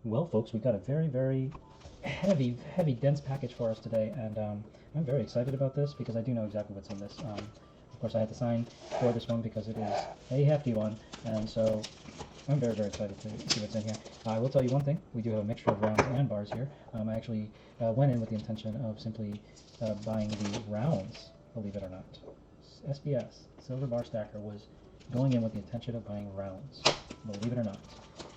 Well, folks, we've got a very heavy, dense package for us today, and I'm very excited about this because I do know exactly what's in this. Of course, I had to sign for this one because it is a hefty one, and so I'm very excited to see what's in here. I will tell you one thing: we do have a mixture of rounds and bars here. I actually went in with the intention of simply buying the rounds, believe it or not. SBS Silver Bar Stacker was going in with the intention of buying rounds, believe it or not,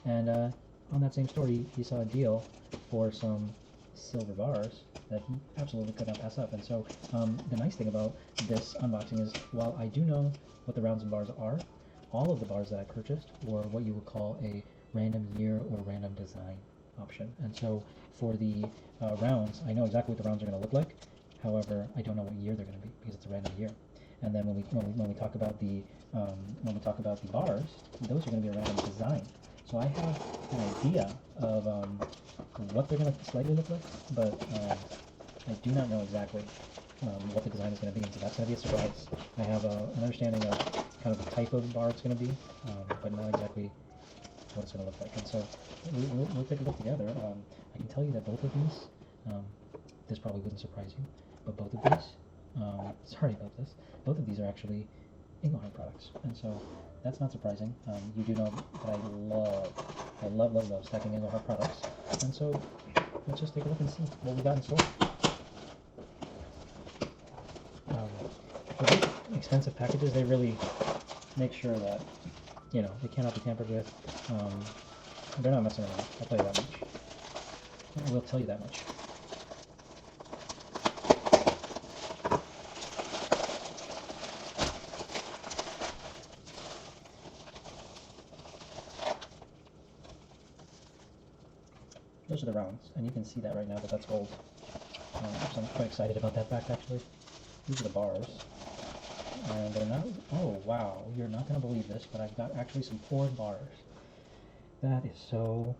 and on that same story, he saw a deal for some silver bars that he absolutely could not pass up. And so the nice thing about this unboxing is, while I do know what the rounds and bars are, all of the bars that I purchased were what you would call a random year or random design option. And so for the rounds, I know exactly what the rounds are going to look like. However, I don't know what year they're going to be because it's a random year. And then when we talk about the bars, those are going to be a random design. So I have an idea of what they're going to slightly look like, but I do not know exactly what the design is going to be, so that's going to be a surprise. I have an understanding of kind of the type of bar it's going to be, but not exactly what it's going to look like. And so we'll take a look together. I can tell you that both of these, this probably wouldn't surprise you, but both of these, sorry about this, both of these are actually Engelhard products, and so that's not surprising. You do know that I love stacking Engelhard products, and so let's just take a look and see what we got in store. For these expensive packages, they really make sure that, you know, they cannot be tampered with. They're not messing around, I'll tell you that much. I will tell you that much. Those are the rounds, and you can see that right now that that's gold. So I'm quite excited about that fact, actually. These are the bars, and they're not, oh wow, you're not going to believe this, but I've got actually some poured bars. That is so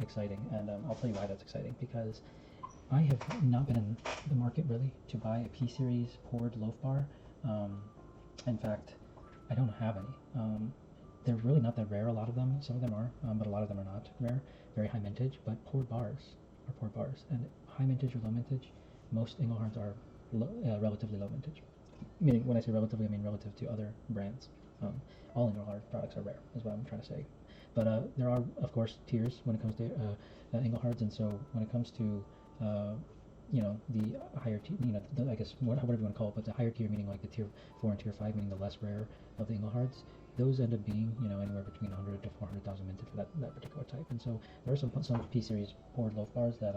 exciting, and I'll tell you why that's exciting, because I have not been in the market really to buy a P-Series poured loaf bar. In fact, I don't have any. They're really not that rare, a lot of them. Some of them are, but a lot of them are not rare. Very high mintage, but poured bars are poured bars. And high mintage or low mintage, most Engelhards are relatively low mintage. Meaning, when I say relatively, I mean relative to other brands. All Engelhard products are rare, is what I'm trying to say. But there are, of course, tiers when it comes to Engelhards, and so when it comes to you know, the higher tier, you know, I guess whatever you want to call it, but the higher tier, meaning like the tier 4 and tier 5, meaning the less rare of the Engelhards, those end up being, you know, anywhere between 100 to 400,000 minted for that particular type. And so there are some P-Series poured loaf bars that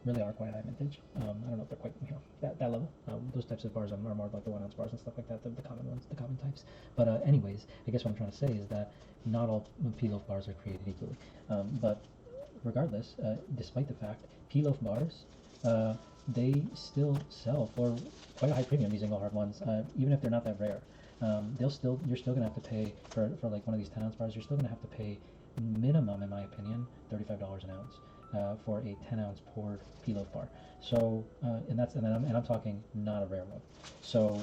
really are quite high mintage. I don't know if they're quite, you know, that level. Those types of bars are more like the 1 ounce bars and stuff like that, the common ones, the common types. But anyways, I guess what I'm trying to say is that not all P-loaf bars are created equally. But regardless, despite the fact, P-loaf bars, they still sell for quite a high premium, these Engelhard ones, even if they're not that rare. You're still going to have to pay for like one of these 10 ounce bars. You're still going to have to pay minimum, in my opinion, $35 an ounce for a 10 ounce poured P-loaf bar. So and I'm talking not a rare one. So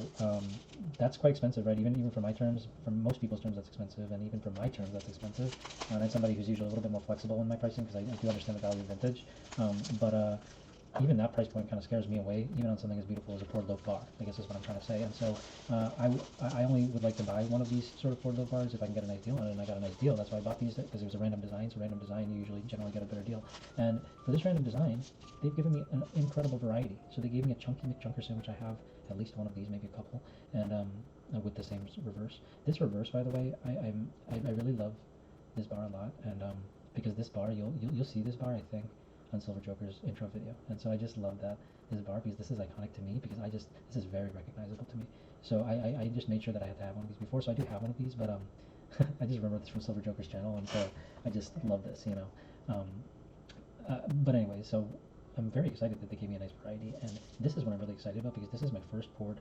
that's quite expensive, right? Even for my terms, for most people's terms, that's expensive, and even for my terms, that's expensive. And I'm somebody who's usually a little bit more flexible in my pricing because I do understand the value of vintage. But even that price point kind of scares me away, even on something as beautiful as a poured loaf bar, I guess is what I'm trying to say. And so I only would like to buy one of these sort of poured loaf bars if I can get a nice deal on it, and I got a nice deal. That's why I bought these, because it was a random design. So random design, you usually generally get a better deal. And for this random design, they've given me an incredible variety. So they gave me a Chunky McJunkerson, which I have at least one of these, maybe a couple, and with the same reverse. This reverse, by the way, I really love this bar a lot, and because this bar, you'll see this bar, I think, on Silver Joker's intro video, and so I just love that this bar, because this is iconic to me, because this is very recognizable to me. So I just made sure that I had to have one of these before, so I do have one of these, but I just remember this from Silver Joker's channel, and so I just love this, you know. But anyway, so I'm very excited that they gave me a nice variety, and this is what I'm really excited about because this is my first poured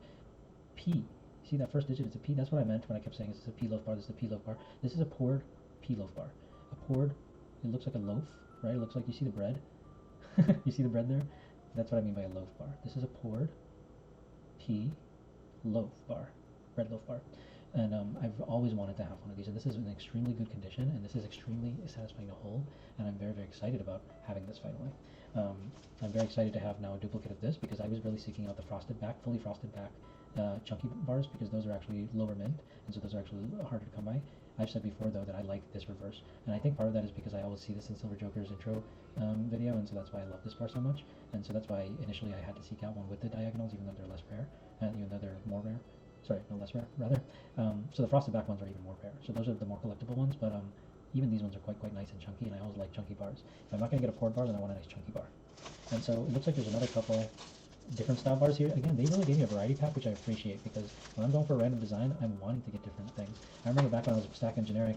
P. See that first digit? It's a P. That's what I meant when I kept saying this is a P loaf bar. This is a P loaf bar. This is a poured P loaf bar. A poured. It looks like a loaf, right? It looks like you see the bread. You see the bread there? That's what I mean by a loaf bar. This is a poured P loaf bar, bread loaf bar. And I've always wanted to have one of these, and this is in extremely good condition, and this is extremely satisfying to hold, and I'm very, very excited about having this finally. I'm very excited to have now a duplicate of this because I was really seeking out the frosted back, fully frosted back chunky bars because those are actually lower mint, and so those are actually harder to come by. I've said before though that I like this reverse, and I think part of that is because I always see this in Silver Joker's intro video, and so that's why I love this bar so much, and so that's why initially I had to seek out one with the diagonals, even though they're less rare, even though they're more rare. Sorry, no, less rare, rather. So the frosted back ones are even more rare. So those are the more collectible ones, but even these ones are quite nice and chunky, and I always like chunky bars. If I'm not going to get a poured bar, then I want a nice chunky bar. And so it looks like there's another couple different style bars here. Again, they really gave me a variety pack, which I appreciate, because when I'm going for a random design, I'm wanting to get different things. I remember back when I was stacking generic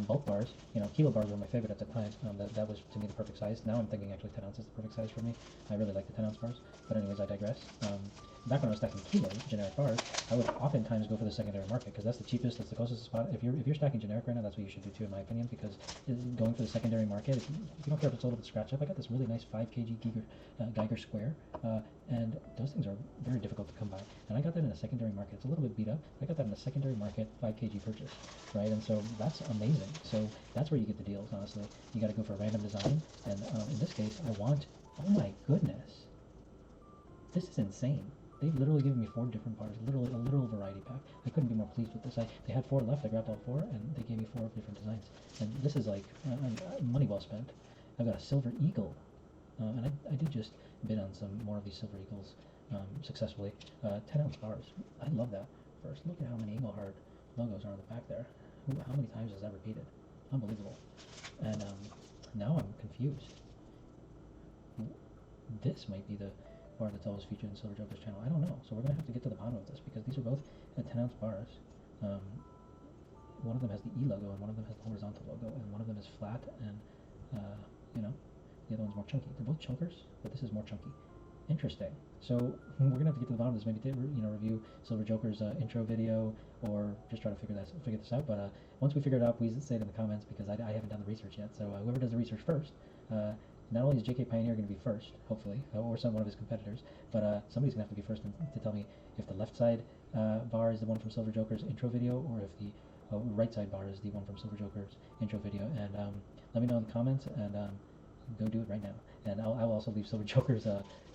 bulk bars, kilo bars were my favorite at the time. That was, to me, the perfect size. Now I'm thinking actually 10 ounces is the perfect size for me. I really like the 10 ounce bars. But anyways, I digress. Back when I was stacking kilos, generic bars, I would oftentimes go for the secondary market because that's the cheapest, that's the closest spot. If you're stacking generic right now, that's what you should do too, in my opinion, because going for the secondary market, if you don't care if it's a little bit scratched up, I got this really nice 5 kg Geiger square, and those things are very difficult to come by. And I got that in a secondary market. It's a little bit beat up. I got that in a secondary market 5 kg purchase, right? And so that's amazing. So that's where you get the deals, honestly. You got to go for a random design, and in this case, I want. Oh my goodness, this is insane. They've literally given me 4 different bars, literally a literal variety pack. I couldn't be more pleased with this. They had 4 left, I grabbed all 4, and they gave me 4 different designs. And this is like money well spent. I've got a Silver Eagle, and I did just bid on some more of these Silver Eagles successfully. 10 ounce bars. I love that. First, look at how many Eagle Heart logos are on the back there. How many times is that repeated? Unbelievable. And now I'm confused. This might be the bar that's always featured in Silver Joker's channel. I don't know. So we're going to have to get to the bottom of this because these are both 10 ounce bars. One of them has the E logo and one of them has the horizontal logo, and one of them is flat and, the other one's more chunky. They're both chunkers, but this is more chunky. Interesting. So we're going to have to get to the bottom of this. Maybe review Silver Joker's intro video, or just try to figure this out. But once we figure it out, please say it in the comments because I haven't done the research yet. So whoever does the research first, not only is JK Pioneer going to be first, hopefully, or one of his competitors, but somebody's going to have to be first to tell me if the left side bar is the one from Silver Joker's intro video, or if the right side bar is the one from Silver Joker's intro video. And let me know in the comments, and go do it right now. And I'll also leave Silver Joker's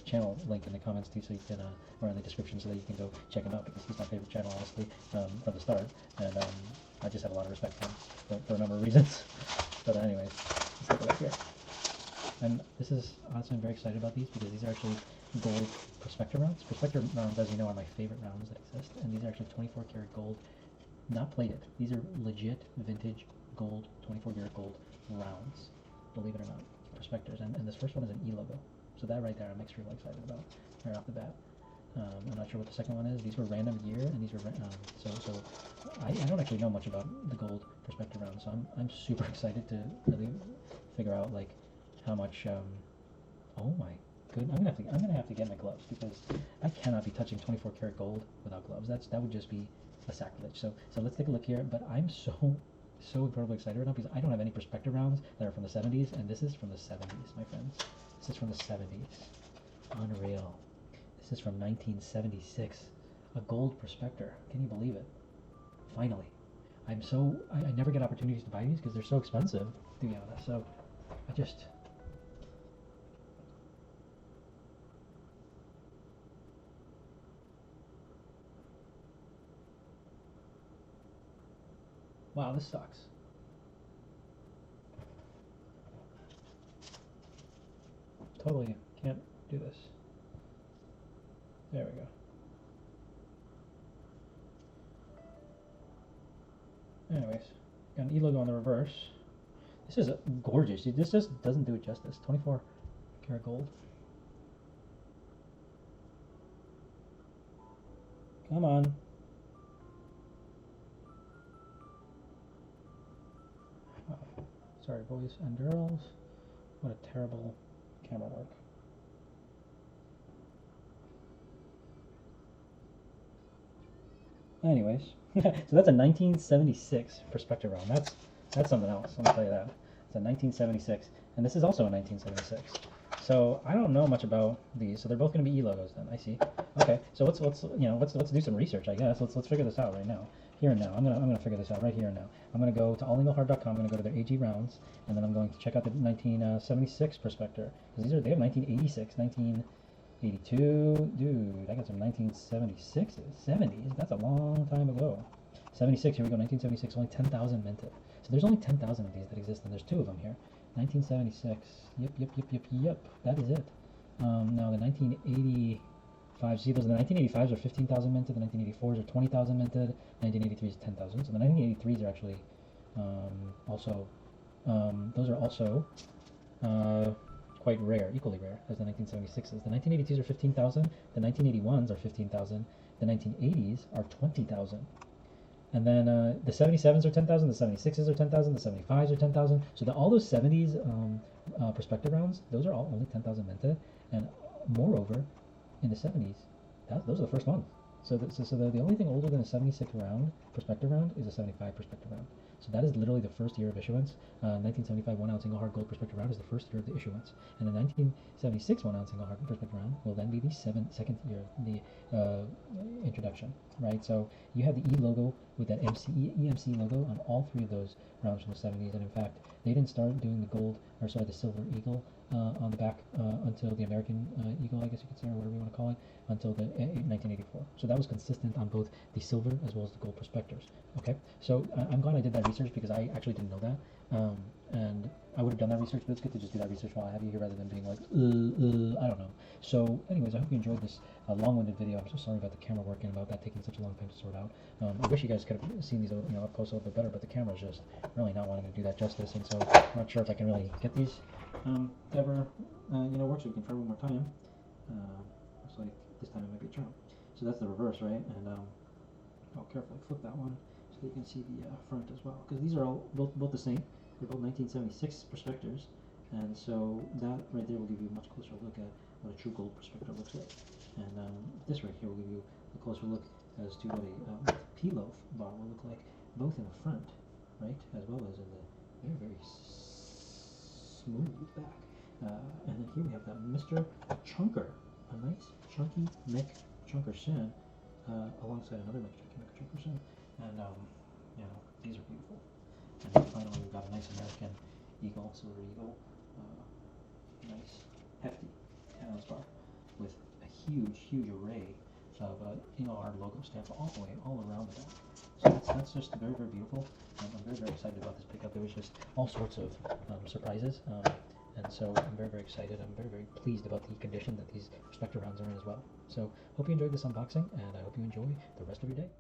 channel link in the comments too, so you can, or in the description, so that you can go check him out, because he's my favorite channel, honestly, from the start. And I just have a lot of respect for him for a number of reasons. But anyways, let's take a look here. And this is, honestly, I'm very excited about these because these are actually gold prospector rounds. Prospector rounds, as you know, are my favorite rounds that exist, and these are actually 24 karat gold, not plated. These are legit vintage gold, 24 karat gold rounds, believe it or not, prospectors. And this first one is an E logo, so that right there I'm extremely excited about right off the bat. I'm not sure what the second one is. These were random year, and these were so I don't actually know much about the gold prospector rounds, so I'm super excited to really figure out like how much. Oh my goodness, I'm gonna have to get my gloves because I cannot be touching 24 karat gold without gloves. That would just be a sacrilege. So let's take a look here. But I'm so incredibly excited right now because I don't have any prospector rounds that are from the 70s, and this is from the 70s, my friends. This is from the 70s. Unreal. This is from 1976. A gold prospector. Can you believe it? Finally. I never get opportunities to buy these because they're so expensive, to be honest. So I just. Wow, this sucks. Totally can't do this. There we go. Anyways, got an E logo on the reverse. This is gorgeous. This just doesn't do it justice. 24 karat gold. Come on. Oh, sorry, boys and girls. What a terrible camera work. Anyways, so that's a 1976 Prospector round. That's something else. Let me tell you that. It's a 1976, and this is also a 1976. So I don't know much about these. So they're both going to be E logos then. I see. Okay. So let's do some research. I guess let's figure this out right now. Here and now. I'm gonna figure this out right here and now. I'm gonna go to allingohard.com. I'm gonna go to their AG rounds, and then I'm going to check out the 1976 Prospector, because they have 1986, 1982. Dude, I got some 1976s, 70s. That's a long time ago. 76. Here we go. 1976. Only 10,000 minted. So there's only 10,000 of these that exist, and there's 2 of them here. 1976. Yep. That is it. Now the 1985. See, those the 1985s are 15,000 minted. The 1984s are 20,000 minted. 1983 is 10,000. So the 1983s are actually also those are also quite rare, equally rare as the 1976s. The 1982s are 15,000. The 1981s are 15,000. The 1980s are 20,000. And then the 77s are 10,000, the 76s are 10,000, the 75s are 10,000. So all those 70s perspective rounds, those are all only 10,000 minted. And moreover, in the 70s, those are the first ones. So the only thing older than a 76 round perspective round is a 75 perspective round. So that is literally the first year of issuance. 1975 1 ounce single hard gold perspective round is the first year of the issuance, and the 1976 1 ounce single hard perspective round will then be the second year, the introduction, right? So you have the E logo with that EMC logo on all 3 of those rounds from the 70s, and in fact, they didn't start doing the silver eagle on the back until the American eagle, I guess you could say, or whatever you want to call it, until the 1984. So that was consistent on both the silver as well as the gold prospectors. Okay, so I'm glad I did that research, because I actually didn't know that, and I would have done that research, but it's good to just do that research while I have you here rather than being like, I don't know. So anyways, I hope you enjoyed this long-winded video. I'm so sorry about the camera work and about that taking such a long time to sort out. I wish you guys could have seen these up close a little bit better, but the camera's just really not wanting to do that justice, and so I'm not sure if I can really get these ever work. So we can try one more time. Looks like this time it might be a charm. So that's the reverse, right? And I'll carefully flip that one so you can see the front as well, because these are all both the same. They're both 1976 prospectors, and so that right there will give you a much closer look at what a true gold prospector looks like. And this right here will give you a closer look as to what a P-loaf bar will look like, both in the front, right, as well as in the very smooth back. And then here we have that Mr. Chunker, a nice chunky neck chunker shin, alongside another nice chunky neck chunker shin, and these are beautiful. And then finally we've got a nice American eagle, silver eagle, nice hefty 10-ounce bar with a huge array of hard logo stamps all around the back. So that's just very beautiful. I'm very excited about this pickup. There was just all sorts of surprises, and so I'm very excited. I'm very pleased about the condition that these Prospector rounds are in as well. So hope you enjoyed this unboxing, and I hope you enjoy the rest of your day.